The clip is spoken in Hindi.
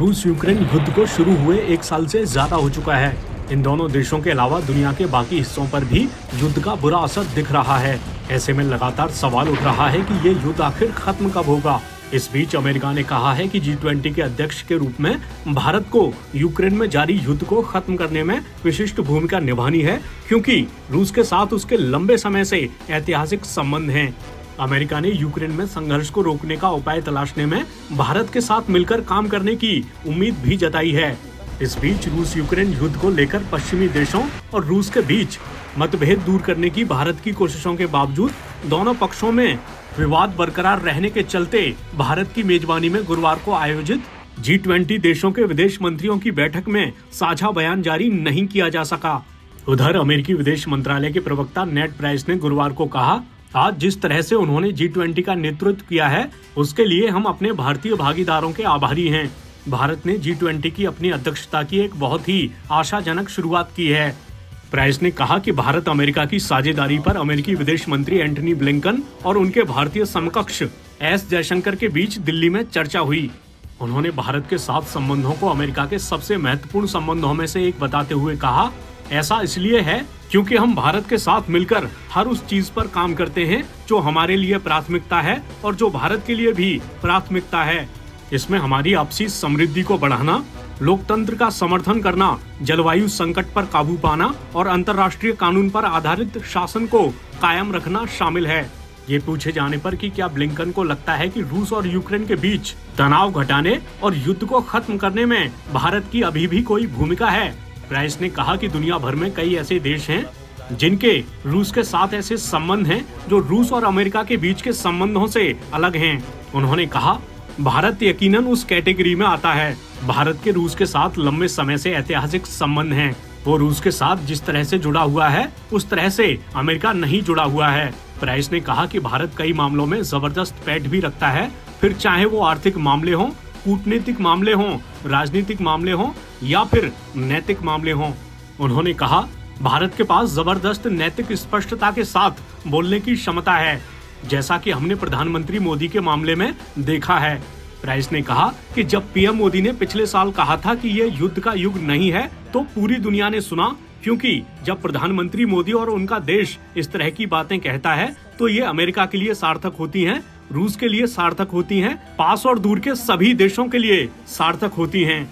रूस यूक्रेन युद्ध को शुरू हुए 1 साल से ज्यादा हो चुका है। इन दोनों देशों के अलावा दुनिया के बाकी हिस्सों पर भी युद्ध का बुरा असर दिख रहा है। ऐसे में लगातार सवाल उठ रहा है कि ये युद्ध आखिर खत्म कब होगा। इस बीच अमेरिका ने कहा है कि G20 के अध्यक्ष के रूप में भारत को यूक्रेन में जारी युद्ध को खत्म करने में विशिष्ट भूमिका निभानी है, क्योंकि रूस के साथ उसके लंबे समय से ऐतिहासिक संबंध हैं। अमेरिका ने यूक्रेन में संघर्ष को रोकने का उपाय तलाशने में भारत के साथ मिलकर काम करने की उम्मीद भी जताई है। इस बीच रूस यूक्रेन युद्ध को लेकर पश्चिमी देशों और रूस के बीच मतभेद दूर करने की भारत की कोशिशों के बावजूद दोनों पक्षों में विवाद बरकरार रहने के चलते भारत की मेजबानी में गुरुवार को आयोजित G20 देशों के विदेश मंत्रियों की बैठक में साझा बयान जारी नहीं किया जा सका। उधर अमेरिकी विदेश मंत्रालय के प्रवक्ता नेड प्राइस ने गुरुवार को कहा, आज जिस तरह से उन्होंने G20 का नेतृत्व किया है उसके लिए हम अपने भारतीय भागीदारों के आभारी हैं। भारत ने G20 की अपनी अध्यक्षता की एक बहुत ही आशाजनक शुरुआत की है। प्राइस ने कहा कि भारत अमेरिका की साझेदारी पर अमेरिकी विदेश मंत्री एंटनी ब्लिंकन और उनके भारतीय समकक्ष एस जयशंकर के बीच दिल्ली में चर्चा हुई। उन्होंने भारत के साथ संबंधों को अमेरिका के सबसे महत्वपूर्ण संबंधों में से एक बताते हुए कहा, ऐसा इसलिए है क्योंकि हम भारत के साथ मिलकर हर उस चीज पर काम करते हैं जो हमारे लिए प्राथमिकता है और जो भारत के लिए भी प्राथमिकता है। इसमें हमारी आपसी समृद्धि को बढ़ाना, लोकतंत्र का समर्थन करना, जलवायु संकट पर काबू पाना और अंतर्राष्ट्रीय कानून पर आधारित शासन को कायम रखना शामिल है। ये पूछे जाने पर कि क्या ब्लिंकन को लगता है कि रूस और यूक्रेन के बीच तनाव घटाने और युद्ध को खत्म करने में भारत की अभी भी कोई भूमिका है, प्राइस ने कहा कि दुनिया भर में कई ऐसे देश हैं जिनके रूस के साथ ऐसे संबंध हैं जो रूस और अमेरिका के बीच के संबंधों से अलग हैं। उन्होंने कहा, भारत यकीनन उस कैटेगरी में आता है। भारत के रूस के साथ लंबे समय से ऐतिहासिक संबंध हैं। वो रूस के साथ जिस तरह से जुड़ा हुआ है उस तरह से अमेरिका नहीं जुड़ा हुआ है। प्राइस ने कहा कि भारत कई मामलों में जबरदस्त पैठ भी रखता है, फिर चाहे वो आर्थिक मामले हों, कूटनीतिक मामले हों, राजनीतिक मामले हों या फिर नैतिक मामले हों। उन्होंने कहा, भारत के पास जबरदस्त नैतिक स्पष्टता के साथ बोलने की क्षमता है, जैसा कि हमने प्रधानमंत्री मोदी के मामले में देखा है। प्राइस ने कहा कि जब पीएम मोदी ने पिछले साल कहा था कि ये युद्ध का युग नहीं है तो पूरी दुनिया ने सुना, क्योंकि जब प्रधानमंत्री मोदी और उनका देश इस तरह की बातें कहता है तो ये अमेरिका के लिए सार्थक होती हैं, रूस के लिए सार्थक होती हैं, पास और दूर के सभी देशों के लिए सार्थक होती हैं।